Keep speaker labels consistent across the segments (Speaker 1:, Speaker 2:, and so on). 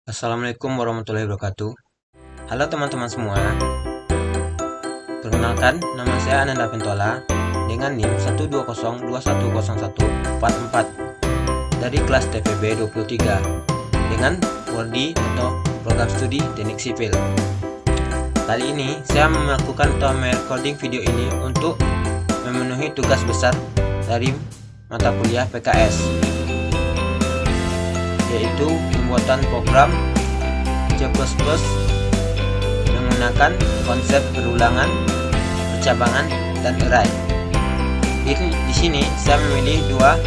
Speaker 1: Assalamualaikum warahmatullahi wabarakatuh. Halo teman-teman semua. Perkenalkan, nama saya Ananda Pentola dengan NIM 120210144 dari kelas TPB 23 dengan prodi atau program studi teknik sipil. Kali ini saya melakukan atau merecording video ini untuk memenuhi tugas besar dari mata kuliah PKS, yaitu pembuatan program C++ menggunakan konsep berulangan, percabangan, dan array. Di sini saya memilih dua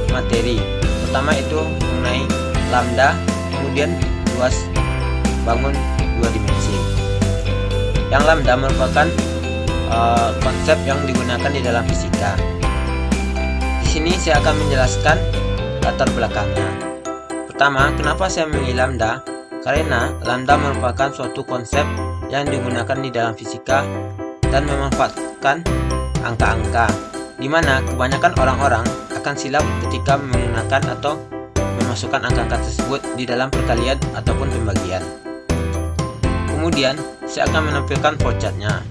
Speaker 1: materi. Pertama itu mengenai lambda, kemudian luas bangun dua dimensi. Yang lambda merupakan konsep yang digunakan di dalam fisika. Di sini saya akan menjelaskan latar belakangnya. Pertama, kenapa saya memilih lambda? Karena lambda merupakan suatu konsep yang digunakan di dalam fisika dan memanfaatkan angka-angka, di mana kebanyakan orang-orang akan silap ketika menggunakan atau memasukkan angka-angka tersebut di dalam perkalian ataupun pembagian. Kemudian, saya akan menampilkan flowchart-nya.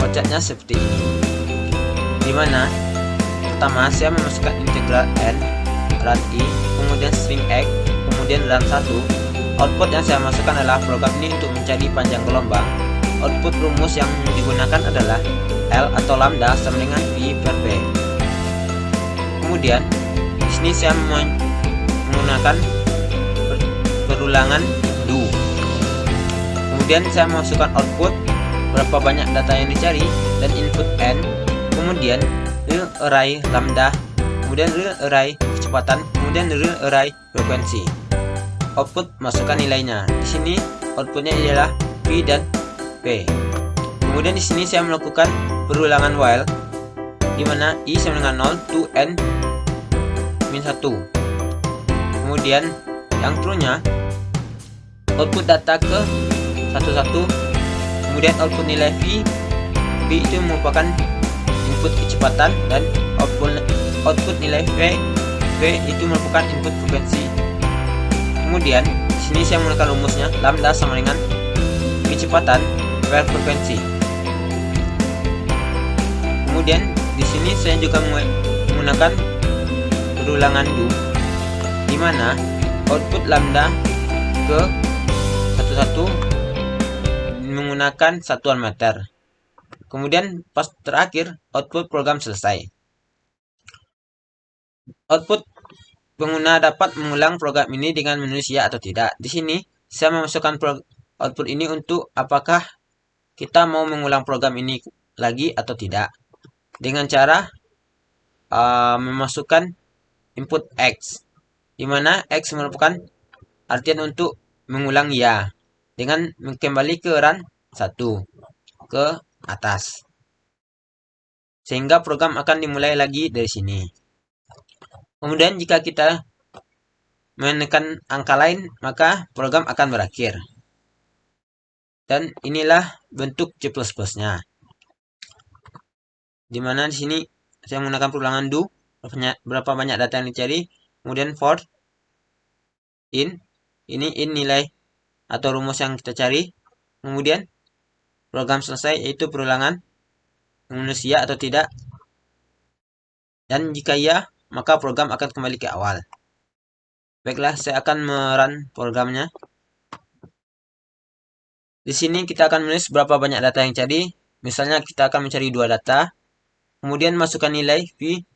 Speaker 1: Flowchart-nya seperti ini, di mana pertama saya memasukkan integral n, rad i, kemudian string x, kemudian rad 1. Output yang saya masukkan adalah program ini untuk mencari panjang gelombang. Output rumus yang digunakan adalah L atau lambda sama dengan V per P. Kemudian di sini saya menggunakan perulangan do. Kemudian saya masukkan output berapa banyak data yang dicari dan input n. Kemudian real array lambda, kemudian real array kecepatan, kemudian real array frekuensi. Output masukkan nilainya. Di sini outputnya adalah V dan P. Kemudian di sini saya melakukan perulangan while, di mana i sama dengan 0 to n min 1. Kemudian yang true-nya output data ke 11. Kemudian output nilai V itu merupakan input kecepatan, dan output nilai V itu merupakan input frekuensi. Kemudian di sini saya menggunakan rumusnya lambda sama dengan kecepatan per frekuensi. Kemudian di sini saya juga menggunakan perulangan do, di mana output lambda ke 11 menggunakan satuan meter. Kemudian pas terakhir output program selesai. Output pengguna dapat mengulang program ini dengan menulis ya atau tidak. Di sini saya memasukkan output ini untuk apakah kita mau mengulang program ini lagi atau tidak, dengan cara memasukkan input X, di mana X merupakan artian untuk mengulang ya, dengan kembali ke run 1 ke atas, sehingga program akan dimulai lagi dari sini. Kemudian jika kita menekan angka lain, maka program akan berakhir. Dan inilah bentuk C++-nya. Dimana di sini saya menggunakan perulangan do, berapa banyak data yang dicari, kemudian for in, ini in nilai atau rumus yang kita cari, kemudian program selesai, yaitu perulangan menulis ya atau tidak, dan jika ya, maka program akan kembali ke awal. Baiklah, saya akan merun programnya. Di sini kita akan menulis berapa banyak data yang cari. Misalnya kita akan mencari 2 data. Kemudian masukkan nilai V.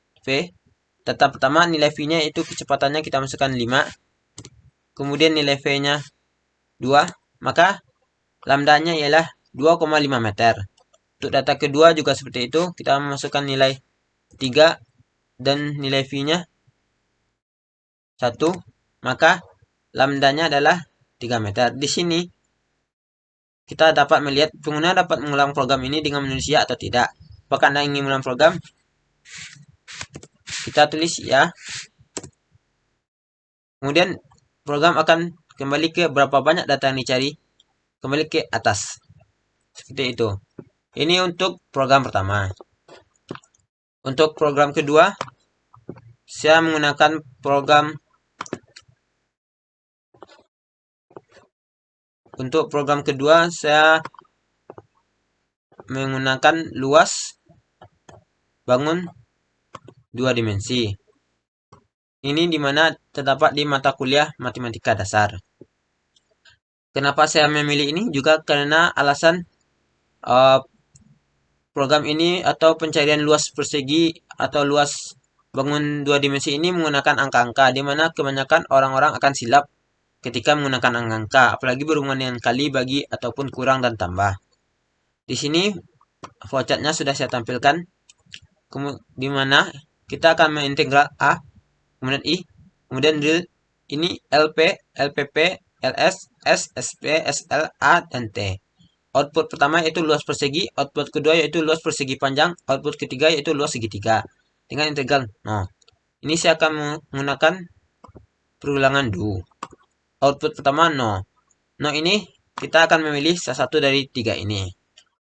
Speaker 1: Data pertama nilai V-nya itu kecepatannya kita masukkan 5. Kemudian nilai V-nya 2. Maka lambdanya ialah 2,5 meter. Untuk data kedua juga seperti itu. Kita masukkan nilai 3 dan nilai V-nya 1. Maka lambdanya adalah 3 meter. Di sini kita dapat melihat pengguna dapat mengulang program ini dengan menulis ya atau tidak. Apakah Anda ingin mengulang program? Kita tulis ya. Kemudian program akan kembali ke berapa banyak data yang dicari, kembali ke atas. Seperti itu. Ini untuk program pertama. Untuk program kedua, saya menggunakan program untuk program kedua saya menggunakan luas bangun dua dimensi. Ini dimana terdapat di mata kuliah matematika dasar. Kenapa saya memilih ini? Juga karena alasan program ini atau pencarian luas persegi atau luas bangun dua dimensi ini menggunakan angka-angka, di mana kebanyakan orang-orang akan silap ketika menggunakan angka, apalagi berhubungan dengan kali, bagi, ataupun kurang dan tambah. Di sini flowchartnya sudah saya tampilkan, di mana kita akan mengintegral A, kemudian I, kemudian drill ini LP, LPP, LS, S, SP, SL, A, dan T. Output pertama yaitu luas persegi, output kedua yaitu luas persegi panjang, output ketiga yaitu luas segitiga. Dengan integral. Nah, ini saya akan menggunakan perulangan do. Output pertama no. No ini kita akan memilih salah satu dari tiga ini.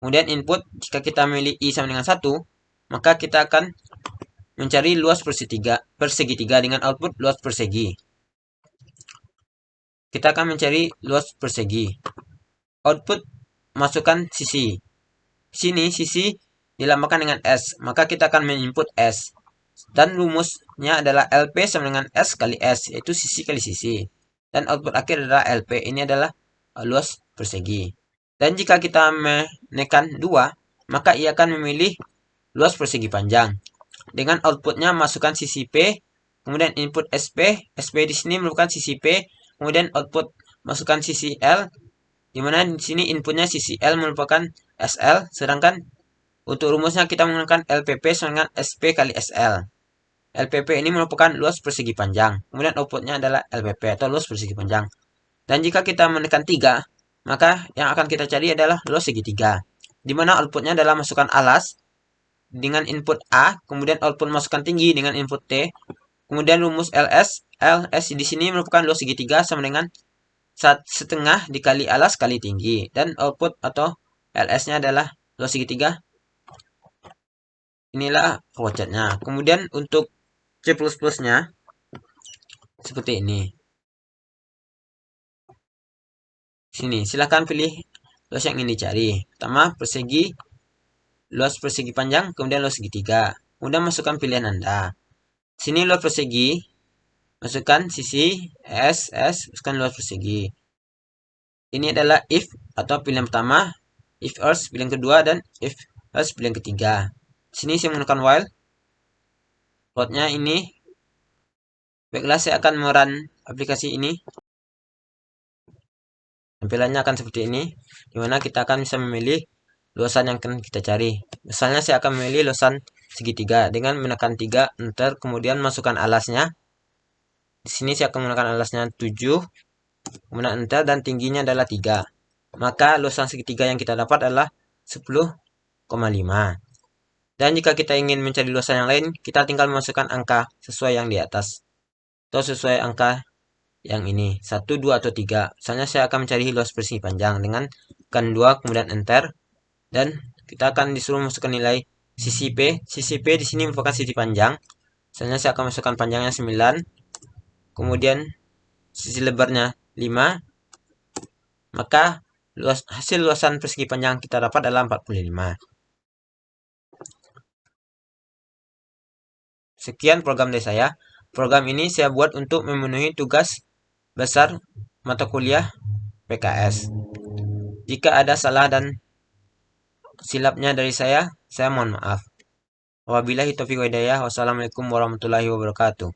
Speaker 1: Kemudian input, jika kita memilih I sama dengan 1, maka kita akan mencari luas persegitiga dengan output luas persegi. Kita akan mencari luas persegi. Output, masukkan sisi. Sini sisi dilambangkan dengan S, maka kita akan menginput S. Dan rumusnya adalah LP sama dengan S kali S, yaitu sisi kali sisi. Dan output akhir adalah LP, ini adalah luas persegi. Dan jika kita menekan 2, maka ia akan memilih luas persegi panjang. Dengan outputnya masukkan sisi P, kemudian input SP. SP di sini merupakan sisi P, kemudian output masukkan sisi L, dimana di sini inputnya sisi L merupakan SL, sedangkan untuk rumusnya kita menggunakan LPP sama dengan SP kali SL. LPP ini merupakan luas persegi panjang, kemudian outputnya adalah LPP atau luas persegi panjang. Dan jika kita menekan 3, maka yang akan kita cari adalah luas segitiga, dimana outputnya adalah masukkan alas dengan input A, kemudian output masukkan tinggi dengan input T, kemudian rumus LS. LS di sini merupakan luas segitiga sama dengan setengah dikali alas kali tinggi, dan output atau LS-nya adalah luas segitiga. Inilah flowchartnya. Kemudian untuk C++-nya seperti ini. Sini, silahkan pilih luas yang ingin dicari. Pertama, persegi, luas persegi panjang, kemudian luas segitiga. Kemudian masukkan pilihan Anda. Sini luas persegi, masukkan sisi S, masukkan luas persegi. Ini adalah if atau pilihan pertama, if else pilihan kedua, dan if else pilihan ketiga. Sini saya menggunakan while. Plotnya ini. Baiklah, saya akan merun aplikasi ini. Tampilannya akan seperti ini, dimana kita akan bisa memilih luasan yang akan kita cari. Misalnya saya akan memilih luasan segitiga dengan menekan 3, enter, kemudian masukkan alasnya. Di sini saya akan menggunakan alasnya 7, kemudian enter, dan tingginya adalah 3. Maka luasan segitiga yang kita dapat adalah 10,5. Dan jika kita ingin mencari luasan yang lain, kita tinggal memasukkan angka sesuai yang di atas, atau sesuai angka yang ini, 1, 2, atau 3. Misalnya saya akan mencari luas persegi panjang dengan tekan 2, kemudian enter, dan kita akan disuruh masukkan nilai sisi P. Sisi P di sini merupakan sisi panjang. Misalnya saya akan masukkan panjangnya 9, kemudian sisi lebarnya 5, maka hasil luasan persegi panjang kita dapat adalah 45. Sekian program dari saya. Program ini saya buat untuk memenuhi tugas besar mata kuliah PKS. Jika ada salah dan silapnya dari saya mohon maaf. Wabillahi taufiq wa hidayah. Wassalamualaikum warahmatullahi wabarakatuh.